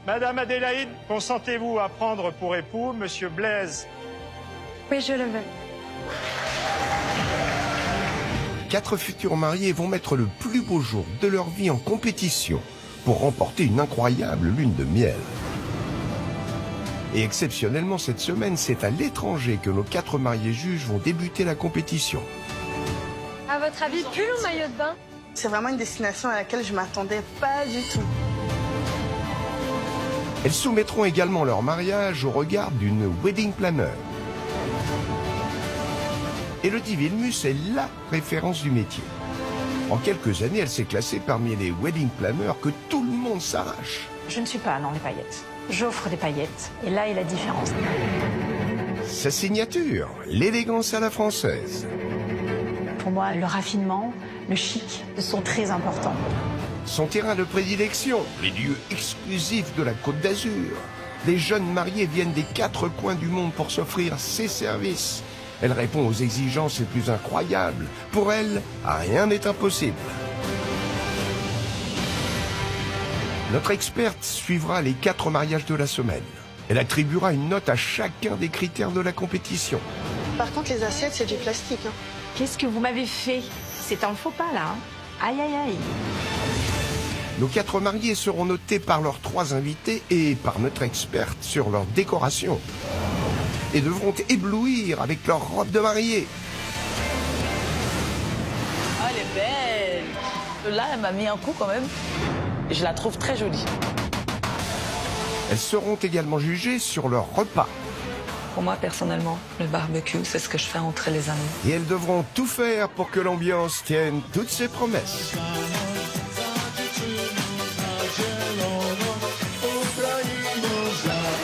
Madame Adélaïde, consentez-vous à prendre pour époux Monsieur Blaise? Oui, je le veux. 4 futurs mariés vont mettre le plus beau jour de leur vie en compétition pour remporter une incroyable lune de miel. Et exceptionnellement cette semaine, c'est à l'étranger que nos 4 mariés juges vont débuter la compétition. À votre avis, pull ou maillot de bain? C'est vraiment une destination à laquelle je m'attendais pas du tout. Elles soumettront également leur mariage au regard d'une wedding planner. Élodie Vilmus est la référence du métier. En quelques années, elle s'est classée parmi les wedding planners que tout le monde s'arrache. Je ne suis pas dans les paillettes. J'offre des paillettes. Et là est la différence. Sa signature, l'élégance à la française. Pour moi, le raffinement, le chic sont très importants. Son terrain de prédilection, les lieux exclusifs de la Côte d'Azur. Les jeunes mariés viennent des 4 coins du monde pour s'offrir ses services. Elle répond aux exigences les plus incroyables. Pour elle, rien n'est impossible. Notre experte suivra les 4 mariages de la semaine. Elle attribuera une note à chacun des critères de la compétition. Par contre, les assiettes, c'est du plastique. Hein. Qu'est-ce que vous m'avez fait? C'est un faux pas, là. Hein. Aïe, aïe, aïe. Nos 4 mariés seront notés par leurs 3 invités et par notre experte sur leur décoration. Et devront éblouir avec leur robe de mariée. Ah, elle est belle. Là, elle m'a mis un coup quand même. Je la trouve très jolie. Elles seront également jugées sur leur repas. Pour moi, personnellement, le barbecue, c'est ce que je fais entre les amis. Et elles devront tout faire pour que l'ambiance tienne toutes ses promesses.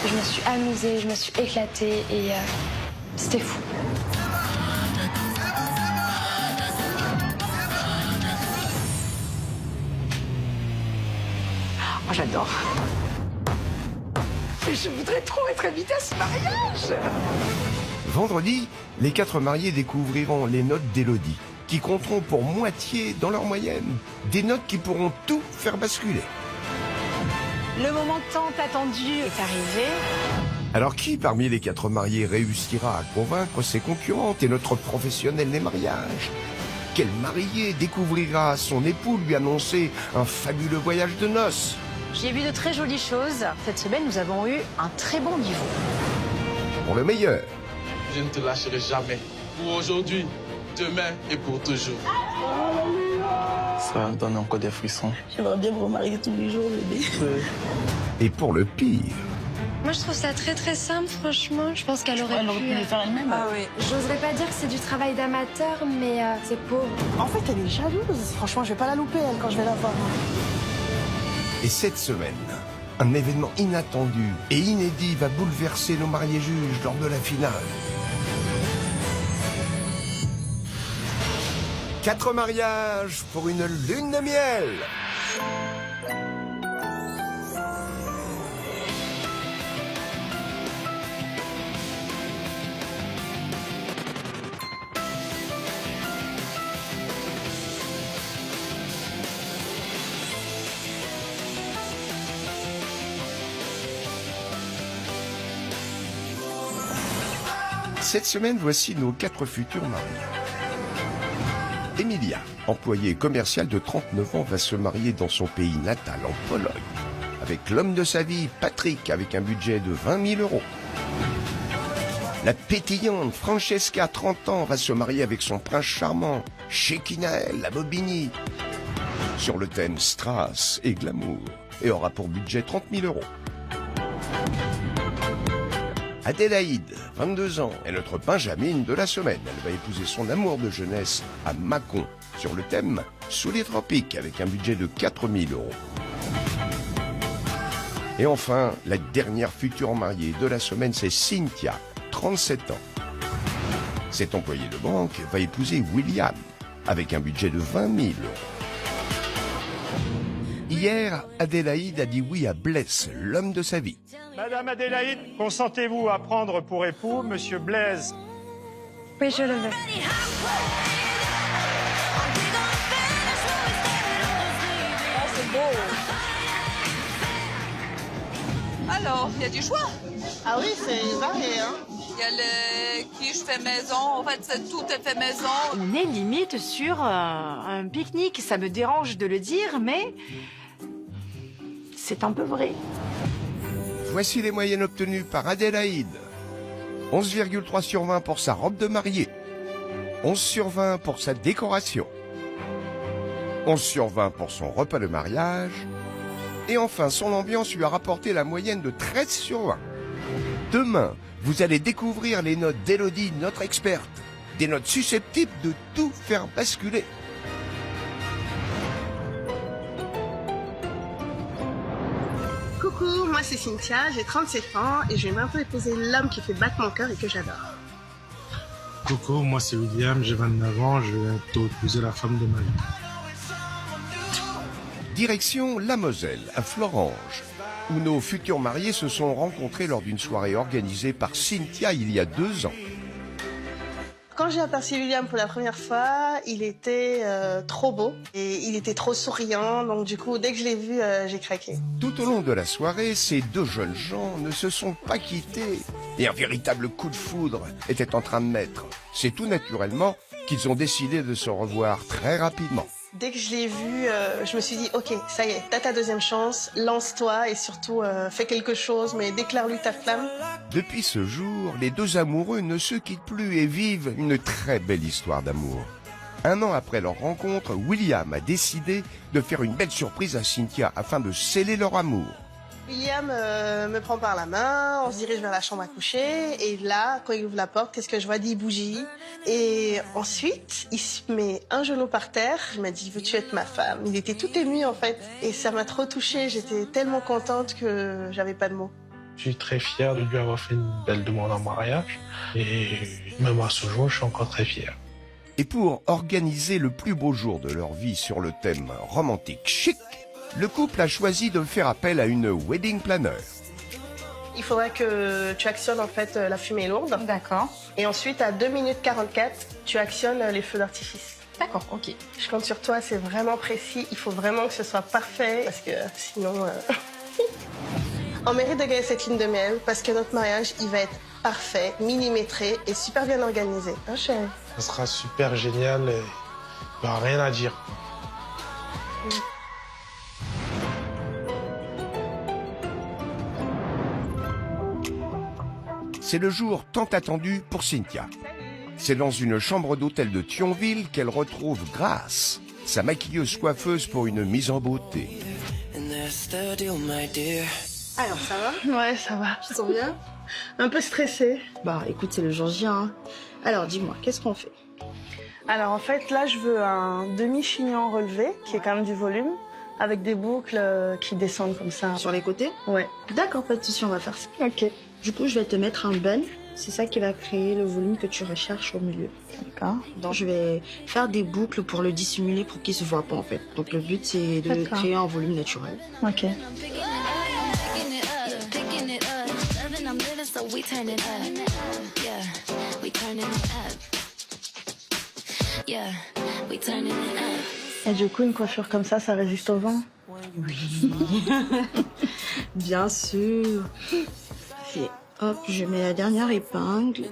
Je me suis amusée, je me suis éclatée et c'était fou. Oh, j'adore. Je voudrais trop être invitée à ce mariage. Vendredi, les 4 mariés découvriront les notes d'Élodie, qui compteront pour moitié dans leur moyenne. Des notes qui pourront tout faire basculer. Le moment tant attendu est arrivé. Alors qui parmi les 4 mariés réussira à convaincre ses concurrentes et notre professionnel des mariages? Quel marié découvrira son époux lui annoncer un fabuleux voyage de noces? J'ai vu de très jolies choses. Cette semaine, nous avons eu un très bon niveau. Pour le meilleur. Je ne te lâcherai jamais. Pour aujourd'hui, demain et pour toujours. Ça donne encore des frissons. J'aimerais bien me remarier tous les jours, bébé. Et pour le pire. Moi, je trouve ça très très simple, franchement. Je pense qu'elle aurait Elle aurait pu le faire elle-même. Ah oui. J'oserais pas dire que c'est du travail d'amateur, mais c'est pauvre. En fait, elle est jalouse. Franchement, je vais pas la louper, elle, quand je vais la voir. Et cette semaine, un événement inattendu et inédit va bouleverser nos mariés juges lors de la finale. 4 mariages pour une lune de miel. Cette semaine, voici nos 4 futurs mariés. Emilia, employée commerciale de 39 ans, va se marier dans son pays natal, en Pologne, avec l'homme de sa vie, Patrick, avec un budget de 20 000 €. La pétillante Francesca, 30 ans, va se marier avec son prince charmant, Shekinael, la Bobigny, sur le thème Strass et glamour, et aura pour budget 30 000 €. Adélaïde, 22 ans, est notre Benjamine de la semaine. Elle va épouser son amour de jeunesse à Mâcon, sur le thème Sous les tropiques, avec un budget de 4 000 €. Et enfin, la dernière future mariée de la semaine, c'est Cynthia, 37 ans. Cet employé de banque va épouser William, avec un budget de 20 000 €. Hier, Adélaïde a dit oui à Blaise, l'homme de sa vie. Madame Adélaïde, consentez-vous à prendre pour époux Monsieur Blaise? Oui, je le veux. Ah, c'est beau. Alors, il y a du choix. Ah oui, c'est varié, hein. Il y a le quiche fait maison. En fait, tout est fait maison. On est limite sur un pique-nique. Ça me dérange de le dire, mais c'est un peu vrai. Voici les moyennes obtenues par Adélaïde. 11,3 sur 20 pour sa robe de mariée. 11 sur 20 pour sa décoration. 11 sur 20 pour son repas de mariage. Et enfin, son ambiance lui a rapporté la moyenne de 13 sur 20. Demain, vous allez découvrir les notes d'Élodie, notre experte. Des notes susceptibles de tout faire basculer. Coucou, moi c'est Cynthia, j'ai 37 ans et je vais bientôt épouser l'homme qui fait battre mon cœur et que j'adore. Coucou, moi c'est William, j'ai 29 ans, je vais bientôt épouser la femme de ma vie. Direction la Moselle, à Florange, où nos futurs mariés se sont rencontrés lors d'une soirée organisée par Cynthia il y a 2 ans. Quand j'ai aperçu William pour la première fois, il était trop beau et il était trop souriant, donc du coup, dès que je l'ai vu, j'ai craqué. Tout au long de la soirée, ces deux jeunes gens ne se sont pas quittés et un véritable coup de foudre était en train de naître. C'est tout naturellement qu'ils ont décidé de se revoir très rapidement. Dès que je l'ai vu, je me suis dit, ok, ça y est, t'as ta deuxième chance, lance-toi et surtout fais quelque chose, mais déclare-lui ta flamme. Depuis ce jour, les deux amoureux ne se quittent plus et vivent une très belle histoire d'amour. 1 an après leur rencontre, William a décidé de faire une belle surprise à Cynthia afin de sceller leur amour. William me prend par la main, on se dirige vers la chambre à coucher, et là, quand il ouvre la porte, qu'est-ce que je vois? 10 bougies. Et ensuite, il se met un genou par terre, il m'a dit, veux-tu être ma femme? Il était tout ému en fait, et ça m'a trop touchée, j'étais tellement contente que j'avais pas de mots. Je suis très fier de lui avoir fait une belle demande en mariage, et même à ce jour, je suis encore très fier. Et pour organiser le plus beau jour de leur vie sur le thème romantique chic, le couple a choisi de faire appel à une wedding planner. Il faudrait que tu actionnes en fait la fumée lourde. D'accord. Et ensuite, à 2 minutes 44, tu actionnes les feux d'artifice. D'accord, ok. Je compte sur toi, c'est vraiment précis. Il faut vraiment que ce soit parfait parce que sinon... On mérite de gagner cette ligne de miel parce que notre mariage, il va être parfait, millimétré et super bien organisé. Hein, chérie? Ça sera super génial et il n'y aura rien à dire. C'est le jour tant attendu pour Cynthia. C'est dans une chambre d'hôtel de Thionville qu'elle retrouve Grace, sa maquilleuse coiffeuse pour une mise en beauté. Alors, ça va? Ouais, ça va. Tu te sens bien? Un peu stressée. Bah, écoute, c'est le jour J, hein. Alors, dis-moi, qu'est-ce qu'on fait? Alors, en fait, là, je veux un demi-chignon relevé, qui est quand même du volume, avec des boucles qui descendent comme ça. Sur les côtés? Ouais. D'accord, pas de souci, on va faire ça. Ok. Du coup, je vais te mettre un bun. C'est ça qui va créer le volume que tu recherches au milieu. D'accord. Donc, je vais faire des boucles pour le dissimuler, pour qu'il se voit pas, en fait. Donc, le but, c'est de créer un volume naturel. Ok. Et du coup, une coiffure comme ça résiste au vent? Oui. Bien sûr. Et hop, je mets la dernière épingle.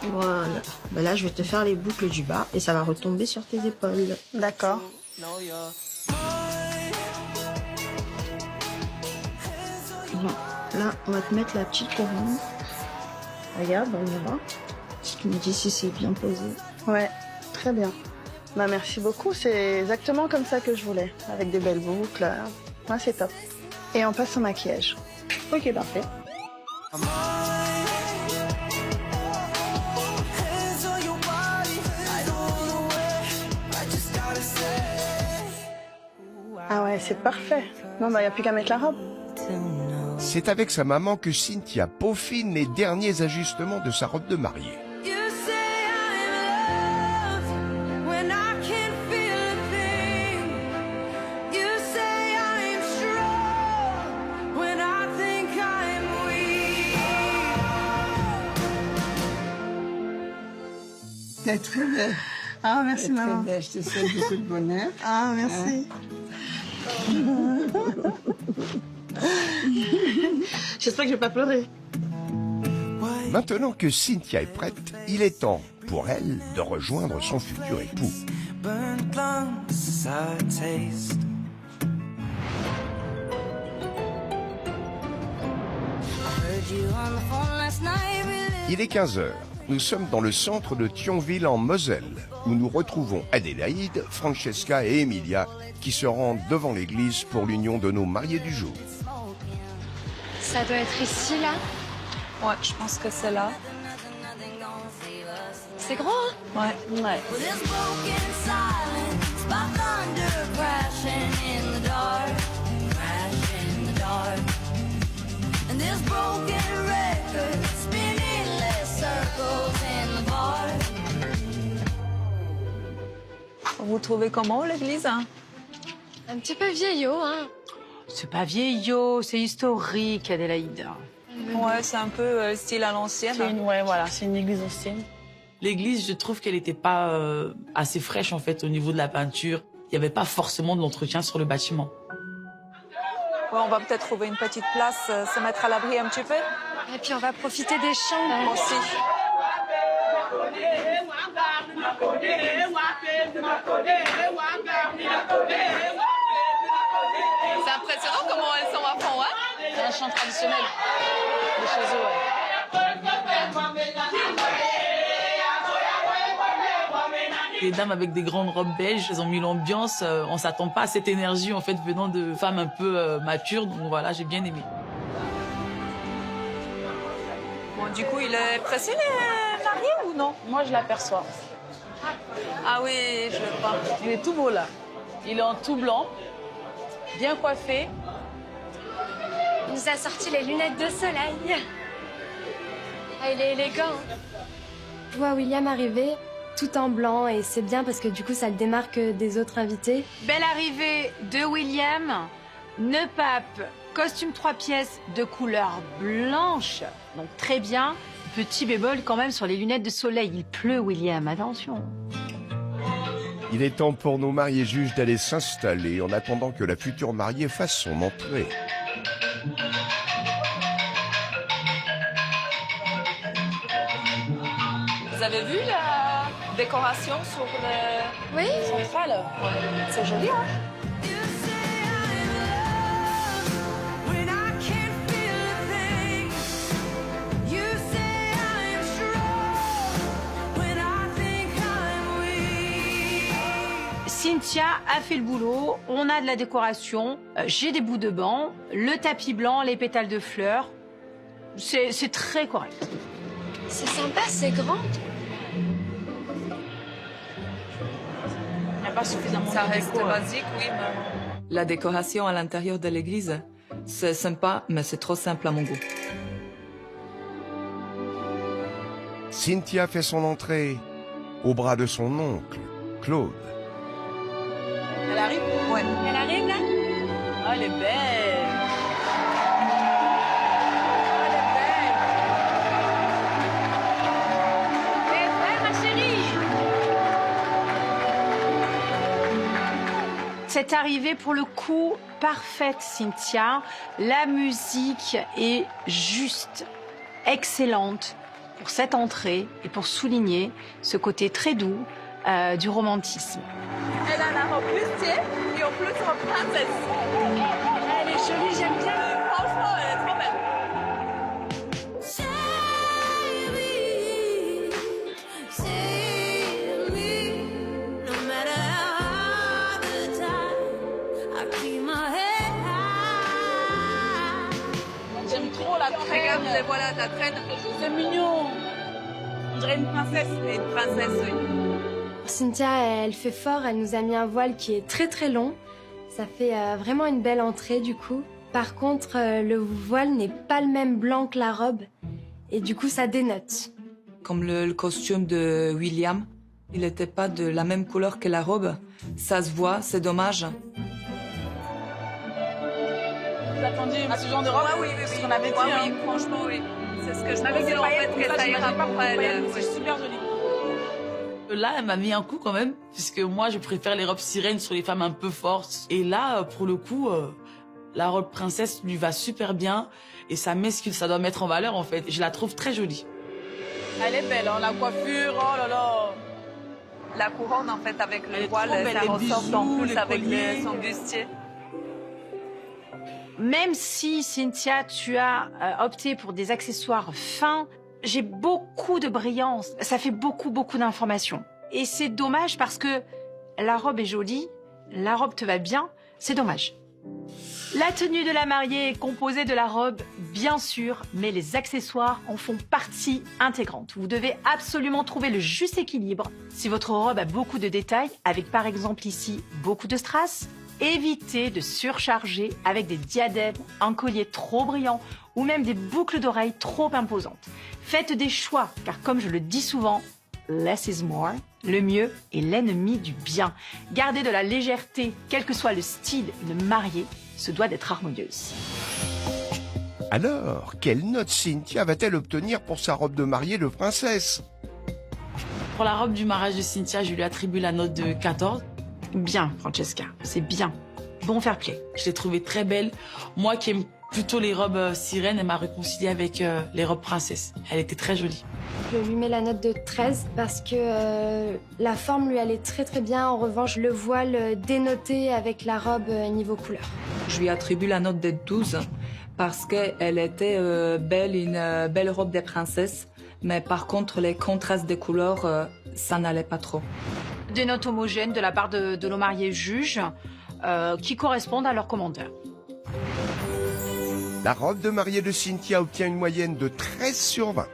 Voilà. Ben là, je vais te faire les boucles du bas et ça va retomber sur tes épaules. D'accord. Bon, là, on va te mettre la petite couronne. Regarde, on y va. Tu me dis si c'est bien posé. Ouais, très bien. Bah, merci beaucoup, c'est exactement comme ça que je voulais, avec des belles boucles. Ouais, c'est top. Et on passe au maquillage. Ok, parfait. Ah ouais, c'est parfait. Non, bah, y a plus qu'à mettre la robe. C'est avec sa maman que Cynthia peaufine les derniers ajustements de sa robe de mariée. T'es très belle. Ah, merci, maman. Très belle. Je te souhaite beaucoup de bonheur. Ah, merci. Hein? J'espère que je vais pas pleurer. Maintenant que Cynthia est prête, il est temps pour elle de rejoindre son futur époux. Il est 15 h. Nous sommes dans le centre de Thionville en Moselle, où nous retrouvons Adélaïde, Francesca et Emilia qui se rendent devant l'église pour l'union de nos mariés du jour. Ça doit être ici, là. Ouais, je pense que c'est là. C'est grand, hein? Ouais. Ouais. Vous trouvez comment l'église, hein? Un petit peu vieillot, hein? C'est pas vieillot, c'est historique, Adélaïde. Ouais, c'est un peu style à l'ancienne. Ouais, voilà, c'est une église ancienne. L'église, je trouve qu'elle n'était pas assez fraîche, en fait, au niveau de la peinture. Il n'y avait pas forcément de l'entretien sur le bâtiment. Ouais, on va peut-être trouver une petite place, se mettre à l'abri un petit peu. Et puis on va profiter des chambres. Aussi. C'est impressionnant comment elles sont à fond, hein? C'est un chant traditionnel de chez eux, ouais. Les dames avec des grandes robes beiges, elles ont mis l'ambiance. On s'attend pas à cette énergie, en fait, venant de femmes un peu matures. Donc voilà, j'ai bien aimé. Bon, du coup, il est pressé, les mariés, ou non? Moi, je l'aperçois. Ah oui, je le vois. Il est tout beau, là. Il est en tout blanc, bien coiffé. Il nous a sorti les lunettes de soleil. Ah, il est élégant. Je vois William arriver, tout en blanc, et c'est bien parce que du coup, ça le démarque des autres invités. Belle arrivée de William, nœud pape, costume 3 pièces de couleur blanche. Donc très bien. Petit bémol quand même sur les lunettes de soleil. Il pleut, William, attention. Il est temps pour nos mariés juges d'aller s'installer en attendant que la future mariée fasse son entrée. Vous avez vu la décoration sur le Oui. central? Ouais. C'est joli, hein? Cynthia a fait le boulot, on a de la décoration, j'ai des bouts de banc, le tapis blanc, les pétales de fleurs. C'est très correct. C'est sympa, c'est grand. Il n'y a pas suffisamment Ça de reste déco, basique, oui, mais... La décoration à l'intérieur de l'église, c'est sympa, mais c'est trop simple à mon goût. Cynthia fait son entrée au bras de son oncle, Claude. Elle arrive? Ouais. Elle arrive, là? Ah, elle est belle. Cette arrivée, pour le coup, parfaite, Cynthia. La musique est juste excellente pour cette entrée et pour souligner ce côté très doux du romantisme. Elle a la robe plus et en plus robe princesse. Elle est jolie, j'aime bien. Franchement, elle est trop belle. J'aime trop la traîne. Regarde, les voilà, la traîne. C'est mignon. On dirait une princesse, mais une princesse, oui. Cynthia, elle fait fort, elle nous a mis un voile qui est très très long. Ça fait vraiment une belle entrée du coup. Par contre, le voile n'est pas le même blanc que la robe. Et du coup, ça dénote. Comme le costume de William, il n'était pas de la même couleur que la robe. Ça se voit, c'est dommage. Vous attendiez à ce genre de robe? Ah oui, oui, C'est oui. ce qu'on avait dit, Ouais, hein. oui, franchement, oui. C'est ce que je Avec pensais, des en paillettes, fait, que ça ira pas pour elle. C'est super joli. Là, elle m'a mis un coup quand même, puisque moi, je préfère les robes sirènes sur les femmes un peu fortes. Et là, pour le coup, La robe princesse lui va super bien et ça met ce que ça doit mettre en valeur en fait. Je la trouve très jolie. Elle est belle, hein, la coiffure, oh là là. La couronne, en fait, avec le voile, ça ressort en plus avec son bustier. Même si, Cynthia, tu as opté pour des accessoires fins, j'ai beaucoup de brillance. Ça fait beaucoup d'informations. Et c'est dommage parce que la robe est jolie, la robe te va bien, c'est dommage. La tenue de la mariée est composée de la robe, bien sûr, mais les accessoires en font partie intégrante. Vous devez absolument trouver le juste équilibre. Si votre robe a beaucoup de détails, avec par exemple ici beaucoup de strass, évitez de surcharger avec des diadèmes, un collier trop brillant ou même des boucles d'oreilles trop imposantes. Faites des choix, car comme je le dis souvent, less is more. Le mieux est l'ennemi du bien. Gardez de la légèreté, quel que soit le style, une mariée se doit d'être harmonieuse. Alors, quelle note Cynthia va-t-elle obtenir pour sa robe de mariée de princesse? Pour la robe du mariage de Cynthia, je lui attribue la note de 14. Bien, Francesca, c'est bien. Bon fair play. Je l'ai trouvée très belle. Moi qui aime plutôt les robes sirènes, elle m'a réconciliée avec les robes princesses. Elle était très jolie. Je lui mets la note de 13 parce que la forme lui allait très bien. En revanche, le voile dénoté avec la robe niveau couleur. Je lui attribue la note de 12 parce qu'elle était belle, une belle robe des princesses. Mais par contre, les contrastes des couleurs, ça n'allait pas trop. Des notes homogènes de la part de nos mariés juges qui correspondent à leurs commentaires. La robe de mariée de Cynthia obtient une moyenne de 13 sur 20.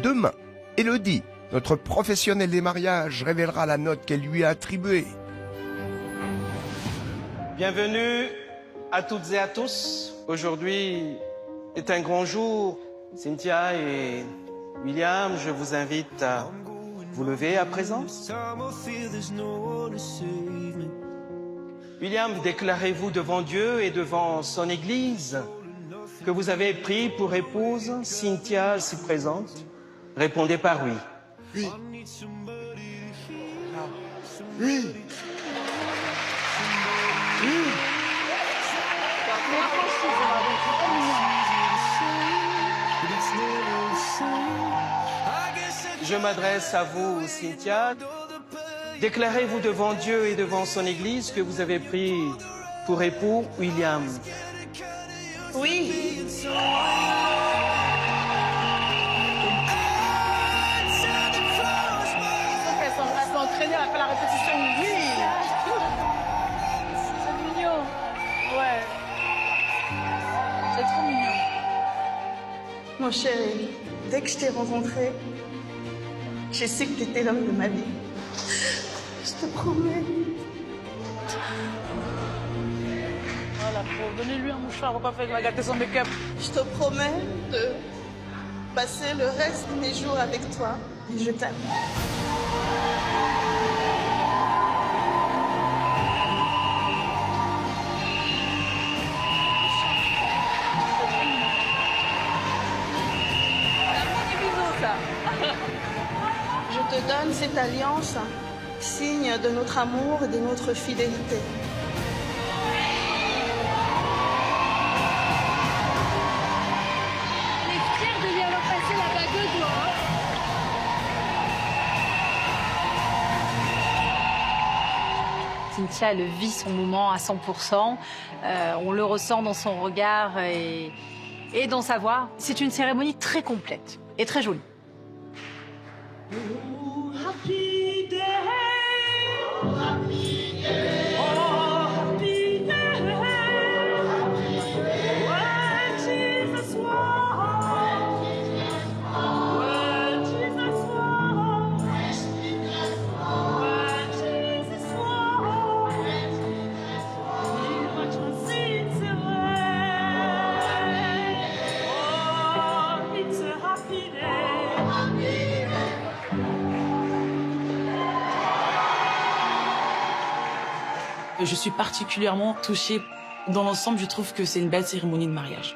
Demain, Élodie, notre professionnelle des mariages, révélera la note qu'elle lui a attribuée. Bienvenue à toutes et à tous. Aujourd'hui est un grand jour. Cynthia et William, je vous invite à vous lever à présent. William, déclarez-vous devant Dieu et devant son Église que vous avez pris pour épouse Cynthia ici présente. Répondez par oui. Oui. Oui. Oui. Je m'adresse à vous, Cynthia. Déclarez-vous devant Dieu et devant son Église que vous avez pris pour époux William. Oui. Elle s'est entraînée, elle a fait la répétition. Oui. C'est mignon. Ouais. C'est trop mignon. Mon chéri, dès que je t'ai rencontré, j'ai su que tu étais l'homme de ma vie. Je te promets. Voilà, faut donner lui un mouchoir, on va pas faire gâter son make-up. Je te promets de passer le reste de mes jours avec toi. Et je t'aime. Je te donne cette alliance, signe de notre amour et de notre fidélité. On est fiers de lui avoir passé la bague au doigt. Cynthia, elle vit son moment à 100%. On le ressent dans son regard et dans sa voix. C'est une cérémonie très complète et très jolie. Happy day. Happy day. Oh, happy day. When Jesus was. When Jesus was. When Jesus was. He was sins away. Oh, it's a happy day. Happy day. Je suis particulièrement touchée. Dans l'ensemble, je trouve que c'est une belle cérémonie de mariage.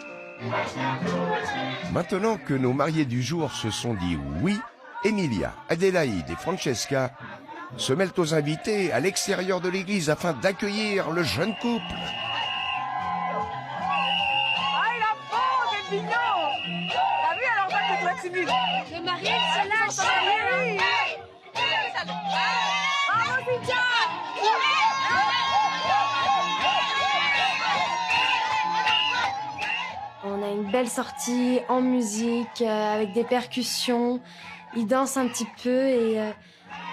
Maintenant que nos mariés du jour se sont dit oui, Emilia, Adélaïde et Francesca se mêlent aux invités à l'extérieur de l'église afin d'accueillir le jeune couple. mignon. T'as vu, alors toi, t'es très timide. Le mariage se lâche. Oui. Bravo, Cynthia. On a une belle sortie en musique, avec des percussions. Il danse un petit peu et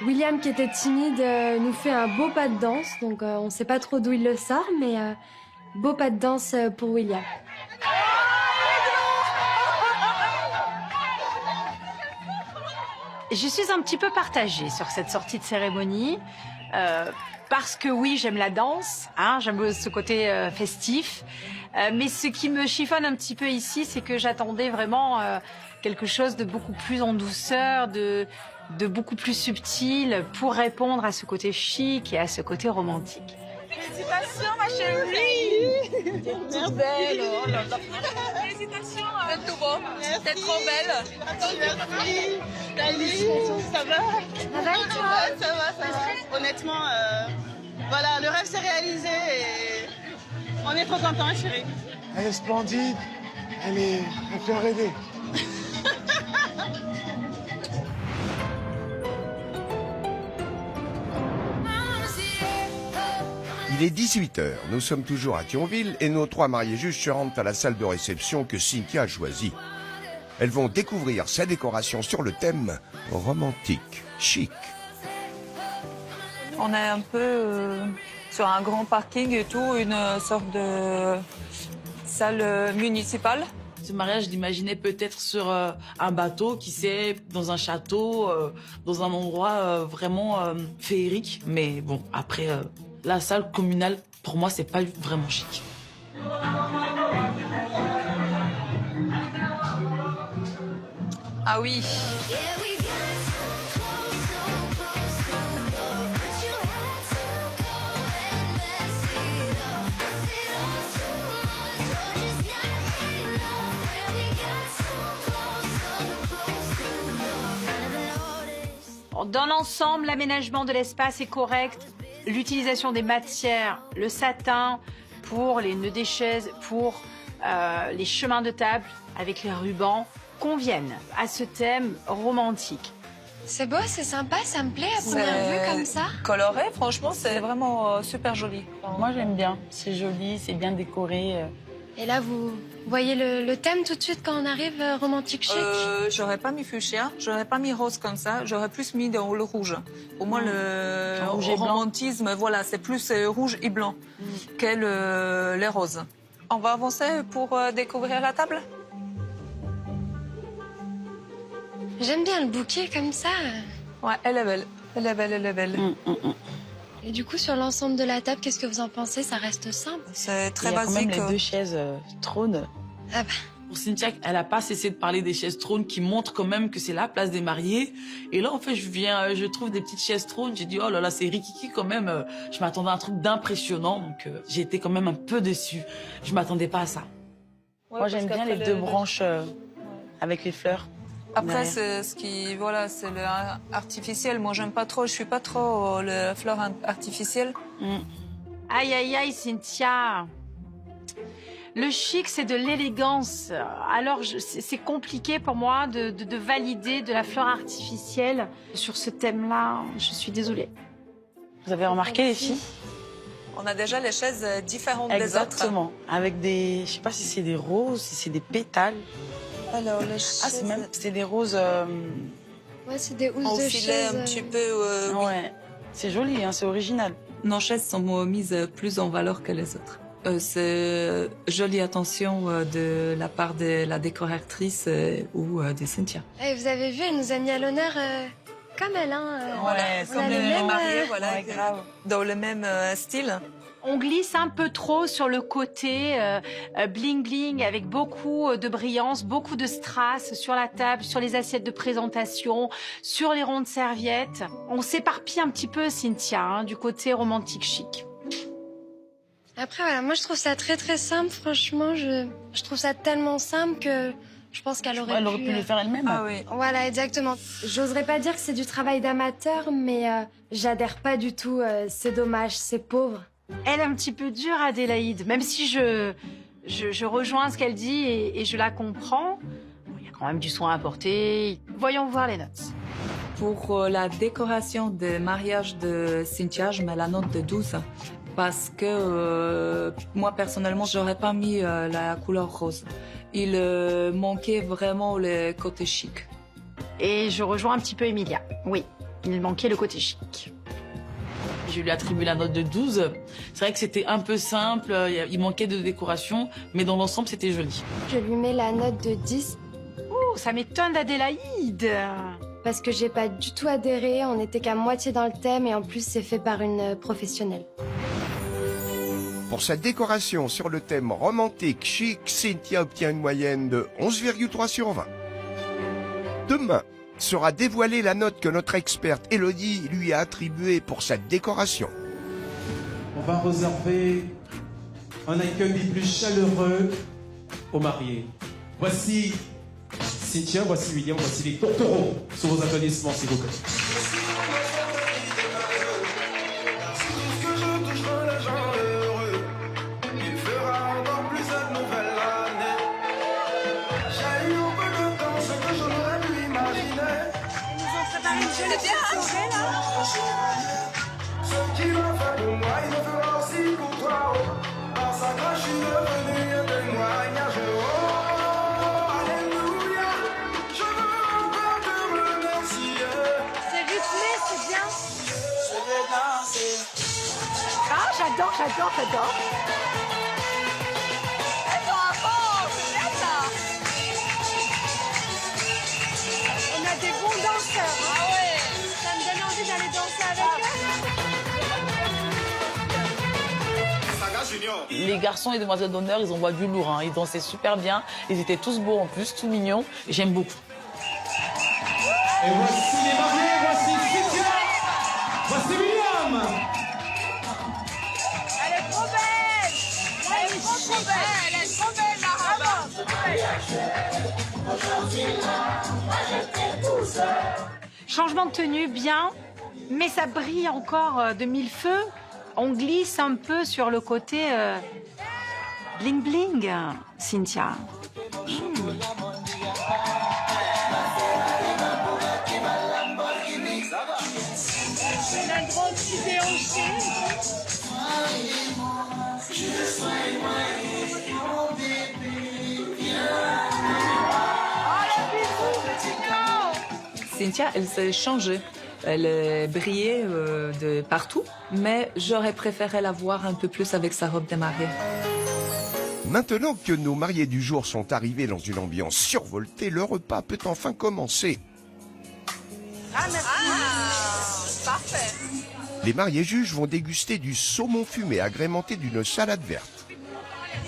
William, qui était timide, nous fait un beau pas de danse. Donc on ne sait pas trop d'où il le sort, mais beau pas de danse pour William. Je suis un petit peu partagée sur cette sortie de cérémonie. Parce que oui, j'aime la danse, hein, j'aime ce côté festif. Mais ce qui me chiffonne un petit peu ici, c'est que j'attendais vraiment quelque chose de beaucoup plus en douceur, de beaucoup plus subtil pour répondre à ce côté chic et à ce côté romantique. Félicitations, ma chérie. T'es toute belle. Oh là là. Félicitations. C'est tout beau. T'es trop belle. Merci. Félicitations, ça va? Ça va et toi? Ça va. Honnêtement, voilà, le rêve s'est réalisé et on est trop contents, chérie. Elle est splendide. Elle fait rêver. Il est 18h, nous sommes toujours à Thionville et nos 3 mariés juges se rendent à la salle de réception que Cynthia a choisie. Elles vont découvrir sa décoration sur le thème romantique, chic. On est un peu sur un grand parking et tout, une sorte de salle municipale. Ce mariage, je l'imaginais peut-être sur un bateau, qui sait, dans un château, dans un endroit vraiment féerique. Mais bon, après, la salle communale, pour moi, c'est pas vraiment chic. Ah oui. Dans l'ensemble, l'aménagement de l'espace est correct. L'utilisation des matières, le satin pour les nœuds des chaises, pour les chemins de table avec les rubans, conviennent à ce thème romantique. C'est beau, c'est sympa, ça me plaît à première vue comme ça. Coloré, franchement, c'est vraiment super joli. Moi, j'aime bien. C'est joli, c'est bien décoré. Et là, vous voyez le thème tout de suite quand on arrive, romantique chic? J'aurais pas mis fuchsia, j'aurais pas mis rose comme ça, j'aurais plus mis dans le rouge. Pour moi, le rouge et blanc. romantisme, voilà, c'est plus rouge et blanc que les roses. On va avancer pour découvrir la table? J'aime bien le bouquet comme ça. Ouais, elle est belle. Elle est belle, elle est belle. Et du coup, sur l'ensemble de la table, qu'est-ce que vous en pensez? Ça reste simple? C'est très Il y a basique. quand même les 2 chaises trônes. Ah bah. Pour Cynthia, elle n'a pas cessé de parler des chaises trônes qui montrent quand même que c'est la place des mariés. Et là, en fait, je trouve des petites chaises trônes. J'ai dit, oh là là, c'est rikiki quand même. Je m'attendais à un truc d'impressionnant. Donc, j'ai été quand même un peu déçue. Je m'attendais pas à ça. Ouais, moi, j'aime bien les 2 branches avec les fleurs. Après, c'est ce qui, voilà, c'est le artificiel. Moi, j'aime pas trop. Je suis pas trop les fleurs artificielles. Aïe, aïe, aïe, Cynthia. Le chic, c'est de l'élégance. Alors, c'est compliqué pour moi de valider de la fleur artificielle sur ce thème-là. Je suis désolée. Vous avez remarqué, les filles? On a déjà les chaises différentes des autres. Exactement. Avec des, je sais pas si c'est des roses, si c'est des pétales. Alors, les chaises... c'est des roses... Ouais, c'est des housses en de filet chaises. un petit peu... oui. Ouais. C'est joli, hein, c'est original. Nos chaises sont mises plus en valeur que les autres. C'est jolie attention de la part de la décoratrice ou de Cynthia. Eh, vous avez vu, elle nous a mis à l'honneur comme elle, hein. Ouais, on comme a le les même, mariés, voilà, Ouais, grave. dans le même style. On glisse un peu trop sur le côté bling-bling avec beaucoup de brillance, beaucoup de strass sur la table, sur les assiettes de présentation, sur les rondes serviettes. On s'éparpille un petit peu, Cynthia, hein, du côté romantique chic. Après, voilà, moi je trouve ça très très simple, franchement. Je trouve ça tellement simple que je pense qu'elle aurait Elle aurait pu le faire elle-même. Ah oui. Voilà, exactement. J'oserais pas dire que c'est du travail d'amateur, mais j'adhère pas du tout. C'est dommage, c'est pauvre. Elle est un petit peu dure, Adélaïde, même si je Je rejoins ce qu'elle dit et je la comprends. Bon, il y a quand même du soin à apporter. Voyons voir les notes. Pour la décoration de mariage de Cynthia, je mets la note de 12 parce que moi personnellement, j'aurais pas mis la couleur rose. Il manquait vraiment le côté chic. Et je rejoins un petit peu Emilia. Oui, il manquait le côté chic. Je lui attribue la note de 12. C'est vrai que c'était un peu simple, il manquait de décoration, mais dans l'ensemble, c'était joli. Je lui mets la note de 10. Oh, ça m'étonne d'Adélaïde. Parce que j'ai pas du tout adhéré, on n'était qu'à moitié dans le thème et en plus c'est fait par une professionnelle. Pour sa décoration sur le thème romantique chic, Cynthia obtient une moyenne de 11,3 sur 20. Demain sera dévoilée la note que notre experte Elodie lui a attribuée pour sa décoration. On va réserver un accueil des plus chaleureux aux mariés. Voici Cynthia, voici William, voici les tourtereaux sous vos applaudissements, s'il vous plaît. C'est bien, Ce qu'il a fait pour moi, il le fera aussi pour toi. Par sa grâce, je suis devenu un témoignage. Oh, alléluia. Je veux encore te remercier. C'est rythmé, c'est bien. Je vais danser. Ah, j'adore. Elles sont à fond, c'est bien ça. On a des bons danseurs. Ah ouais. Ça me donne envie d'aller danser avec eux. Les garçons et demoiselles d'honneur, ils envoient du lourd, hein. Ils dansaient super bien, ils étaient tous beaux en plus, tout mignons. J'aime beaucoup. Et voici les mariés, voici Cynthia, voici William. Elle est trop belle. Elle est trop belle. Elle est trop belle, Maraba. Changement de tenue, bien, mais ça brille encore de mille feux. On glisse un peu sur le côté bling bling, Cynthia. Elle a une grande idée hanchée. Cynthia, elle s'est changée. Elle brillait de partout, mais j'aurais préféré la voir un peu plus avec sa robe de mariée. Maintenant que nos mariés du jour sont arrivés dans une ambiance survoltée, le repas peut enfin commencer. Ah, merci. Ah, parfait. Les mariés juges vont déguster du saumon fumé agrémenté d'une salade verte.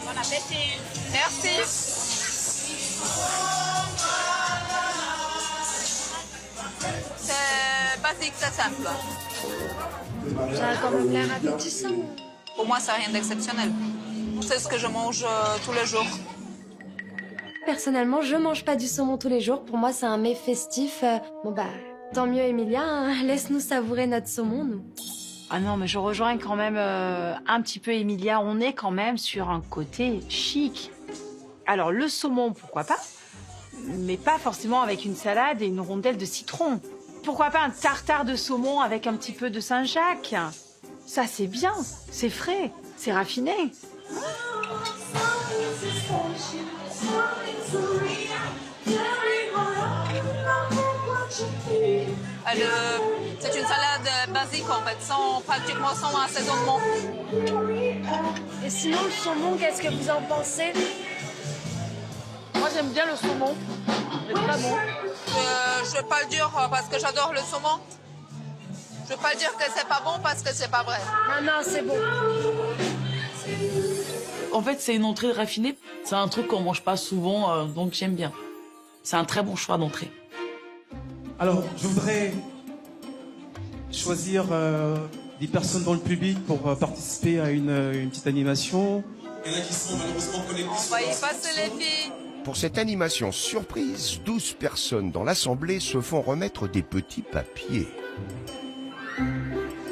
Bon appétit. Merci. C'est basique, c'est simple. Ça a quand même l'air appétissant. Pour moi, c'est rien d'exceptionnel. C'est ce que je mange tous les jours. Personnellement, je mange pas du saumon tous les jours. Pour moi, c'est un mets festif. Bon bah, tant mieux Emilia, hein. Laisse-nous savourer notre saumon, nous. Ah non, mais je rejoins quand même un petit peu Emilia. On est quand même sur un côté chic. Alors, le saumon, pourquoi pas, mais pas forcément avec une salade et une rondelle de citron. Pourquoi pas un tartare de saumon avec un petit peu de Saint-Jacques? Ça, c'est bien, c'est frais, c'est raffiné. C'est une salade basique en fait, pratiquement sans assaisonnement. Et sinon, le saumon, qu'est-ce que vous en pensez? Moi j'aime bien le saumon, c'est très bon. Je vais pas le dire parce que j'adore le saumon. Je vais pas le dire que c'est pas bon parce que c'est pas vrai. Non, c'est bon. En fait, c'est une entrée raffinée. C'est un truc qu'on mange pas souvent, donc j'aime bien. C'est un très bon choix d'entrée. Alors, je voudrais choisir des personnes dans le public pour participer à une petite animation. Il y en a qui sont malheureusement connectés. On va y passer les filles. Pour cette animation surprise, 12 personnes dans l'assemblée se font remettre des petits papiers.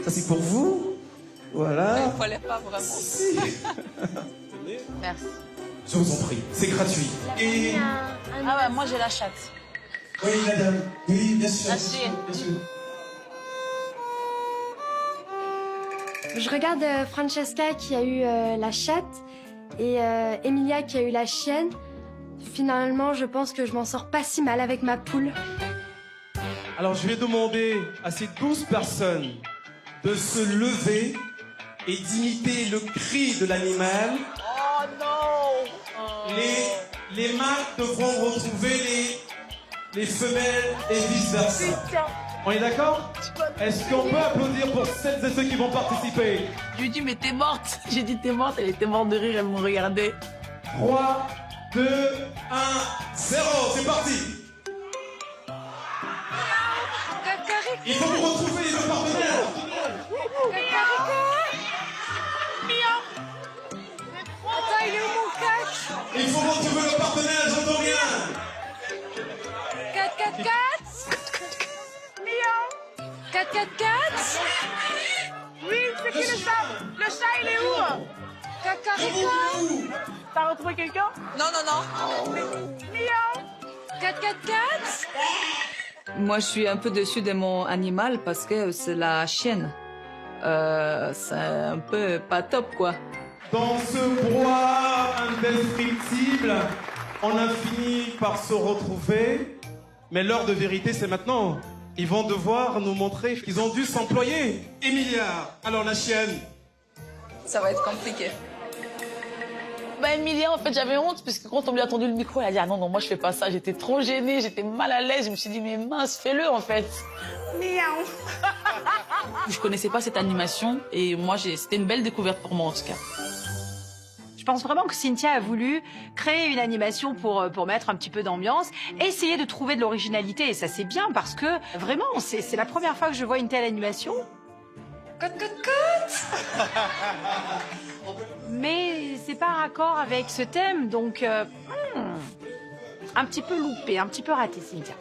Ça, c'est pour vous. Voilà. Il ne fallait pas vraiment. Si. Merci. Je vous en prie, c'est gratuit. Et... Ah ouais, moi j'ai la chatte. Oui, madame. Oui, bien sûr. Merci. Bien sûr. Je regarde Francesca qui a eu la chatte et Emilia qui a eu la chienne. Finalement, je pense que je m'en sors pas si mal avec ma poule. Alors, je vais demander à ces 12 personnes de se lever et d'imiter le cri de l'animal. Oh non! Les mâles devront retrouver les femelles et vice-versa. On est d'accord? Est-ce qu'on peut applaudir pour celles et ceux qui vont participer? Je lui dis, mais t'es morte. J'ai dit, t'es morte. Elle était morte de rire, elle me regardait. 3, 2, 1, 0, c'est parti. Il faut vous retrouver les deux partenaires. Attends, il est où mon cac? Il faut retrouver le partenaire, j'entends bien. 4, 4, 4. Miaou. 4, 4, 4. Oui, c'est qui le chat? Le chat, il est où? Cacarico. T'as retrouvé quelqu'un? Non, non, non. Miaou. 4, 4, 4. Moi, je suis un peu déçue de mon animal parce que c'est la chienne. C'est un peu pas top, quoi. Dans ce bois indescriptible, on a fini par se retrouver. Mais l'heure de vérité, c'est maintenant. Ils vont devoir nous montrer qu'ils ont dû s'employer. Emilia, alors la chienne. Ça va être compliqué. Bah, Emilia, en fait, j'avais honte, parce que quand on lui a tendu le micro, elle a dit, ah non, non, moi, je fais pas ça. J'étais trop gênée, j'étais mal à l'aise. Je me suis dit, mais mince, fais-le, en fait. Miaou. Je connaissais pas cette animation, et moi, c'était une belle découverte pour moi, en tout cas. Je pense vraiment que Cynthia a voulu créer une animation pour mettre un petit peu d'ambiance, essayer de trouver de l'originalité, et ça c'est bien parce que vraiment, c'est la première fois que je vois une telle animation. Cote, cote, cote. Mais c'est pas raccord avec ce thème, donc un petit peu loupé, un petit peu raté, Cynthia.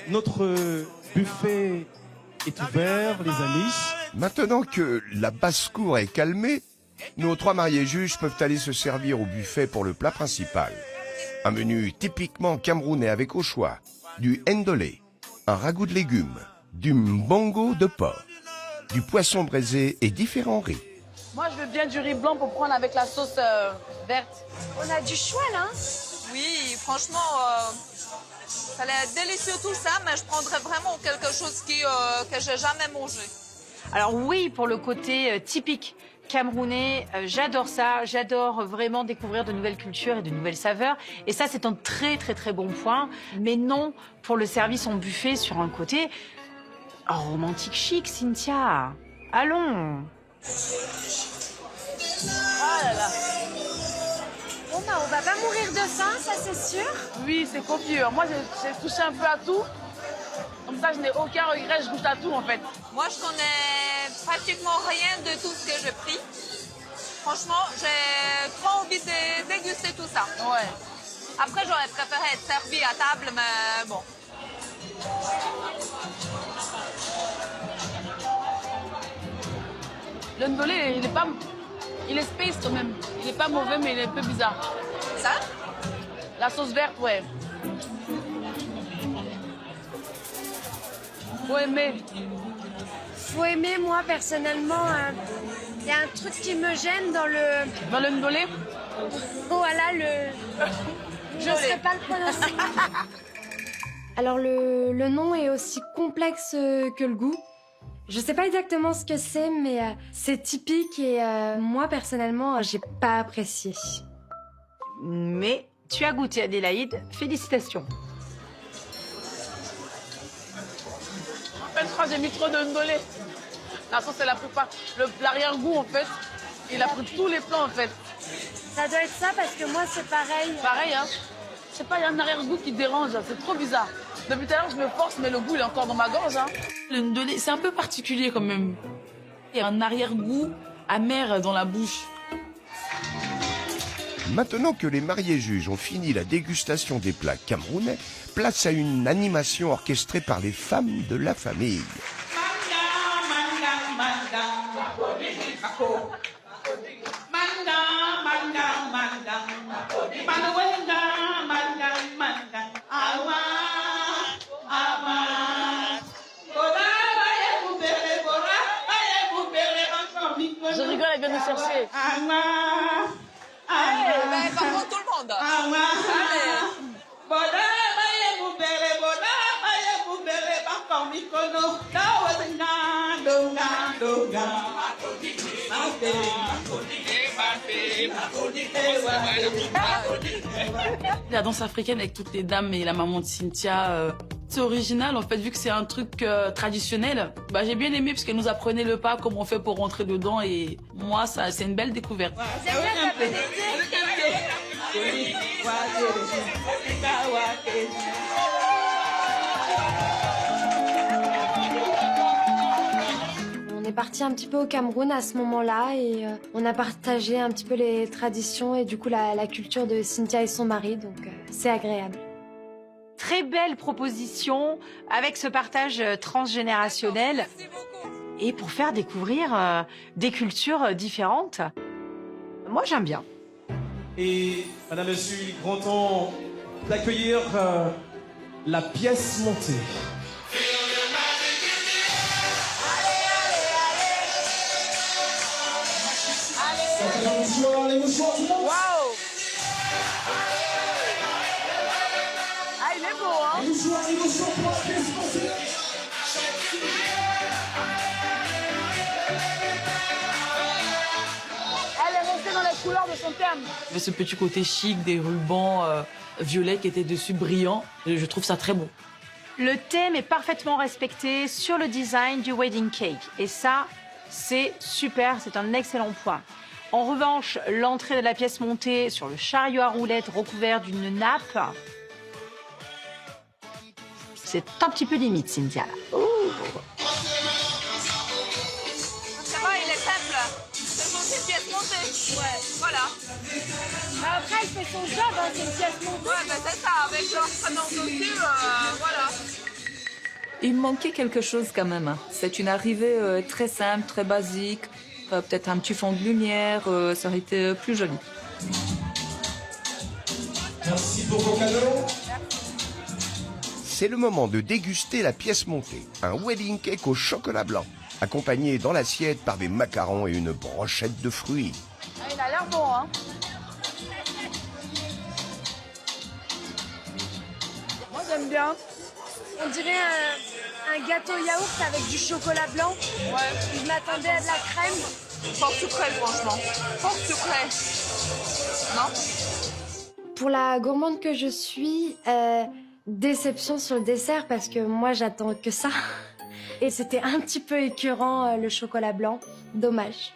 Notre buffet est ouvert, les amis. Maintenant que la basse-cour est calmée, nos 3 mariés juges peuvent aller se servir au buffet pour le plat principal. Un menu typiquement camerounais avec au choix du ndolé, un ragoût de légumes, du mbongo de porc, du poisson braisé et différents riz. Moi, je veux bien du riz blanc pour prendre avec la sauce verte. On a du choix, là. Oui, franchement, ça a l'air délicieux tout ça, mais je prendrais vraiment quelque chose que j'ai jamais mangé. Alors oui, pour le côté typique camerounais, j'adore ça. J'adore vraiment découvrir de nouvelles cultures et de nouvelles saveurs. Et ça, c'est un très, très, très bon point. Mais non pour le service en buffet sur un côté romantique chic, Cynthia. Allons. Ah là là. Bon, bah, on va pas mourir de faim, ça c'est sûr. Oui, c'est copieux. Moi, j'ai touché un peu à tout. Comme ça, je n'ai aucun regret, je goûte à tout, en fait. Moi, je connais pratiquement rien de tout ce que j'ai pris. Franchement, j'ai trop envie de déguster tout ça. Ouais. Après, j'aurais préféré être servie à table, mais bon. Le ndolé, il est space quand même. Il est pas mauvais, mais il est un peu bizarre. Ça? La sauce verte, ouais. Faut aimer. Faut aimer, moi, personnellement, il y a un truc qui me gêne dans le... Dans le ndolé? Voilà, le... Je ne sais pas le prononcer. Alors le nom est aussi complexe que le goût. Je sais pas exactement ce que c'est, mais c'est typique et moi personnellement, j'ai pas apprécié. Mais tu as goûté, Adélaïde. Félicitations. En fait, je crois que j'ai mis trop de ndolé. La sauce, elle a pris pas. L'arrière-goût, en fait, il a pris tous les plans, en fait. Ça doit être ça, parce que moi, c'est pareil. Pareil, hein. Je sais pas, il y a un arrière-goût qui dérange, c'est trop bizarre. Depuis tout à l'heure, je me force, mais le goût, il est encore dans ma gorge, hein. Le ndolé, c'est un peu particulier, quand même. Il y a un arrière-goût amer dans la bouche. Maintenant que les mariés juges ont fini la dégustation des plats camerounais, place à une animation orchestrée par les femmes de la famille. Manda, chercher. Mais par contre, tout le monde. Allez. La danse africaine avec toutes les dames et la maman de Cynthia, c'est original en fait, vu que c'est un truc traditionnel. Bah, j'ai bien aimé parce qu'elle nous apprenait le pas, comment on fait pour rentrer dedans, et moi, ça, c'est une belle découverte. On est parti un petit peu au Cameroun à ce moment-là et on a partagé un petit peu les traditions et du coup la culture de Cynthia et son mari, donc c'est agréable. Très belle proposition avec ce partage transgénérationnel et pour faire découvrir des cultures différentes. Moi, j'aime bien. Et madame, monsieur, il est grand temps d'accueillir la pièce montée. Waouh! Ah, il est beau, hein? Elle est restée dans les couleurs de son thème. Il y avait ce petit côté chic, des rubans violets qui étaient dessus brillants. Et je trouve ça très beau. Le thème est parfaitement respecté sur le design du wedding cake. Et ça, c'est super, c'est un excellent point. En revanche, l'entrée de la pièce montée sur le chariot à roulettes recouvert d'une nappe, c'est un petit peu limite, Cynthia. Ça va, il est simple. C'est juste une pièce montée. Ouais. Voilà. Mais après, elle fait son job, hein, c'est une pièce montée. Ouais, ben c'est ça, avec l'entraînement dessus, voilà. Il manquait quelque chose quand même. C'est une arrivée très simple, très basique. Peut-être un petit fond de lumière, ça aurait été plus joli. Merci pour vos cadeaux. C'est le moment de déguster la pièce montée, un wedding cake au chocolat blanc, accompagné dans l'assiette par des macarons et une brochette de fruits. Ah, il a l'air bon, hein? Moi, j'aime bien. On dirait un gâteau yaourt avec du chocolat blanc. Ouais. Je m'attendais à de la crème. Fort sucré, franchement. Fort sucré. Non? Pour la gourmande que je suis, déception sur le dessert parce que moi j'attends que ça. Et c'était un petit peu écœurant le chocolat blanc. Dommage.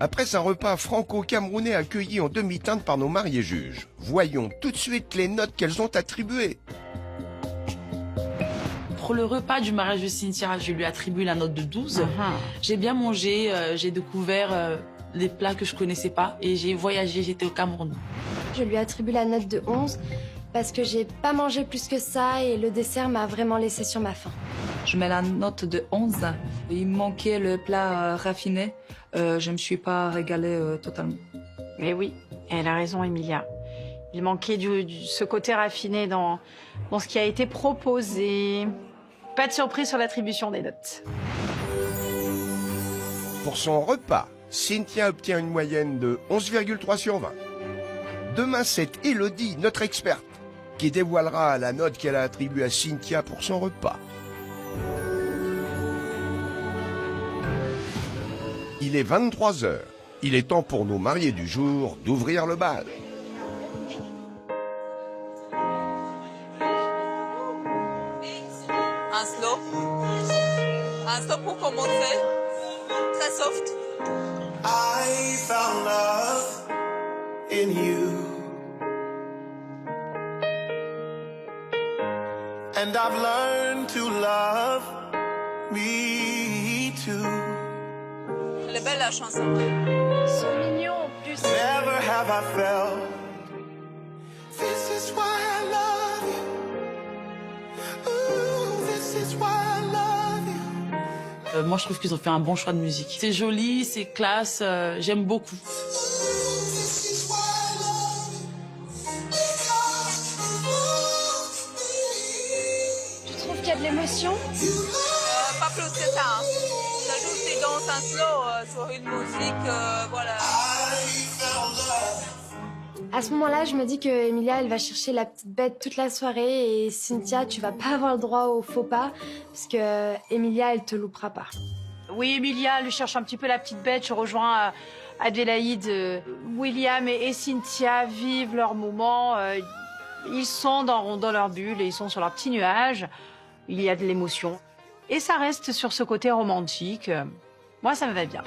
Après un repas franco-camerounais accueilli en demi-teinte par nos mariés juges, voyons tout de suite les notes qu'elles ont attribuées. Pour le repas du mariage de Cynthia, je lui attribue la note de 12. J'ai bien mangé, j'ai découvert des plats que je connaissais pas et j'ai voyagé, j'étais au Cameroun. Je lui attribue la note de 11 parce que j'ai pas mangé plus que ça et le dessert m'a vraiment laissé sur ma faim. Je mets la note de 11. Il me manquait le plat raffiné. Je me suis pas régalée totalement. Mais oui, elle a raison, Emilia. Il manquait ce côté raffiné dans ce qui a été proposé. Pas de surprise sur l'attribution des notes. Pour son repas, Cynthia obtient une moyenne de 11,3 sur 20. Demain, c'est Élodie, notre experte, qui dévoilera la note qu'elle a attribuée à Cynthia pour son repas. Il est 23h. Il est temps pour nos mariés du jour d'ouvrir le bal. Un slow. Un slow pour commencer. Très soft. I found love in you. And I've learned to love me too. Elle est belle la chanson. Ils sont mignons en plus. Never have I felt. This is why I love you. Ooh, this is why I love you. Moi, je trouve qu'ils ont fait un bon choix de musique. C'est joli, c'est classe, j'aime beaucoup. Tu trouves qu'il y a de l'émotion? Pas plus que ça. Hein. Ça joue, c'est danse, un slow, sur une musique, voilà. À ce moment-là, je me dis que Emilia, elle va chercher la petite bête toute la soirée et Cynthia, tu vas pas avoir le droit au faux pas parce que Emilia, elle te loupera pas. Oui, Emilia, lui cherche un petit peu la petite bête. Je rejoins Adélaïde. William et Cynthia vivent leur moment. Ils sont dans leur bulle et ils sont sur leur petit nuage. Il y a de l'émotion. Et ça reste sur ce côté romantique. Moi, ça me va bien.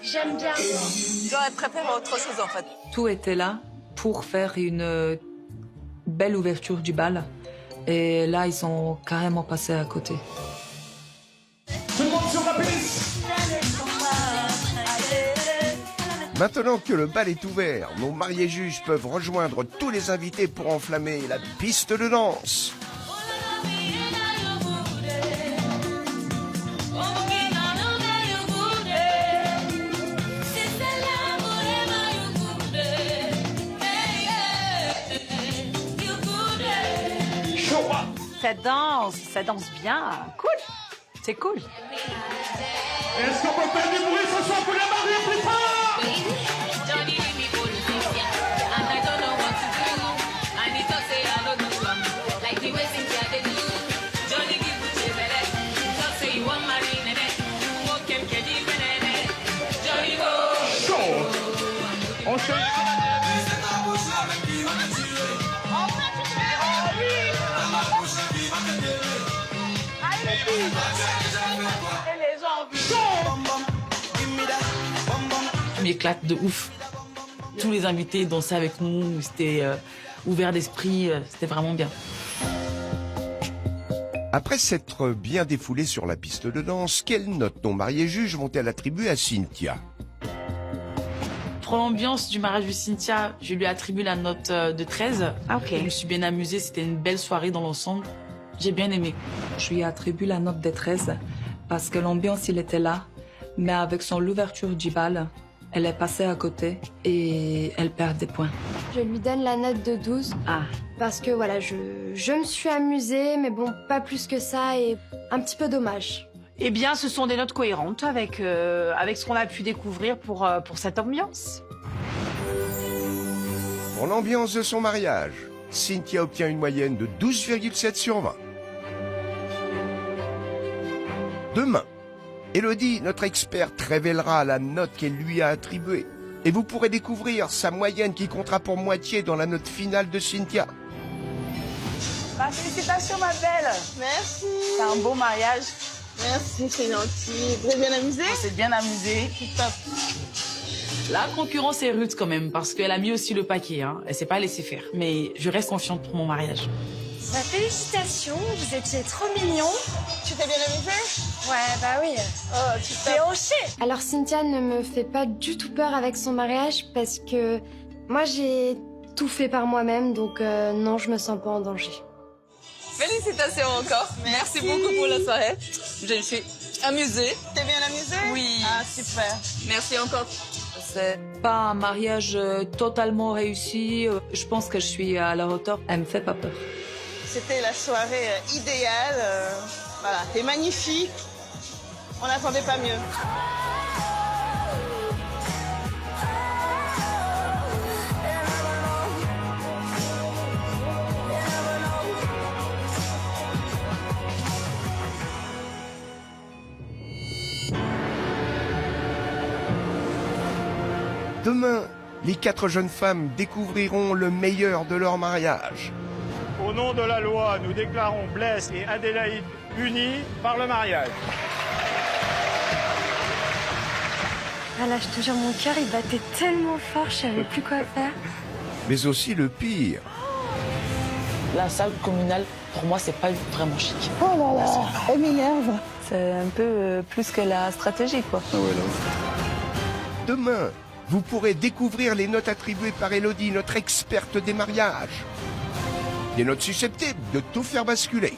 J'aime bien. J'aurais préféré autre chose en fait. Tout était là pour faire une belle ouverture du bal. Et là, ils sont carrément passés à côté. Tout le monde sur la piste. Maintenant que le bal est ouvert, nos mariés juges peuvent rejoindre tous les invités pour enflammer la piste de danse. Ça danse bien. Cool. C'est cool. Est-ce qu'on peut faire du bruit ce soir pour les mariés plus fort? On se... Je m'éclate de ouf. Tous les invités dansaient avec nous, c'était ouvert d'esprit, c'était vraiment bien. Après s'être bien défoulés sur la piste de danse, quelle note nos mariés juges vont-elles attribuer à Cynthia? Pour l'ambiance du mariage de Cynthia, je lui attribue la note de 13. Ah, ok. Je me suis bien amusée, c'était une belle soirée dans l'ensemble. J'ai bien aimé. Je lui attribue la note de 13 parce que l'ambiance, il était là. Mais avec l'ouverture du bal, elle est passée à côté et elle perd des points. Je lui donne la note de 12. Ah. Parce que voilà, je me suis amusée, mais bon, pas plus que ça et un petit peu dommage. Eh bien, ce sont des notes cohérentes avec ce qu'on a pu découvrir pour cette ambiance. Pour l'ambiance de son mariage, Cynthia obtient une moyenne de 12,7 sur 20. Demain, Élodie, notre experte, révélera la note qu'elle lui a attribuée. Et vous pourrez découvrir sa moyenne qui comptera pour moitié dans la note finale de Cynthia. Bah, félicitations, ma belle. Merci. C'est un beau mariage. Merci, c'est gentil. Vous êtes bien amusé? On s'est bien amusé. Top. La concurrence est rude quand même, parce qu'elle a mis aussi le paquet. Hein. Elle s'est pas laissée faire. Mais je reste confiante pour mon mariage. Bah, félicitations, vous étiez trop mignons. Tu t'es bien amusé? Ouais, bah oui. Oh, tu t'es hoché. Alors Cynthia ne me fait pas du tout peur avec son mariage parce que moi j'ai tout fait par moi-même, donc non, je me sens pas en danger. Félicitations encore. Merci beaucoup pour la soirée. Je me suis amusée. T'es bien amusé? Oui. Ah, super. Merci encore. C'est pas un mariage totalement réussi. Je pense que je suis à la hauteur. Elle me fait pas peur. C'était la soirée idéale. Voilà, t'es magnifique. On n'attendait pas mieux. Demain, les 4 jeunes femmes découvriront le meilleur de leur mariage. Au nom de la loi, nous déclarons Blaise et Adélaïde unis par le mariage. Ah là, je te jure, mon cœur, il battait tellement fort, je savais plus quoi faire. Mais aussi le pire. La salle communale, pour moi, c'est pas vraiment chic. Oh là là, elle m'énerve. c'est un peu plus que la stratégie, quoi. Ah ouais, là. Demain, vous pourrez découvrir les notes attribuées par Elodie, notre experte des mariages. Des notes susceptibles de tout faire basculer.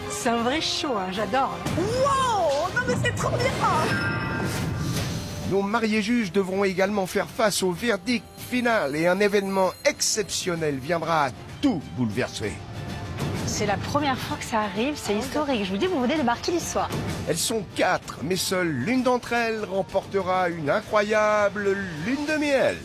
C'est un vrai show, hein, j'adore. Wow, non mais c'est trop bien. Nos mariés juges devront également faire face au verdict final et un événement exceptionnel viendra tout bouleverser. C'est la première fois que ça arrive, c'est historique. Je vous dis, vous venez de marquer l'histoire. Elles sont 4, mais seule l'une d'entre elles remportera une incroyable lune de miel.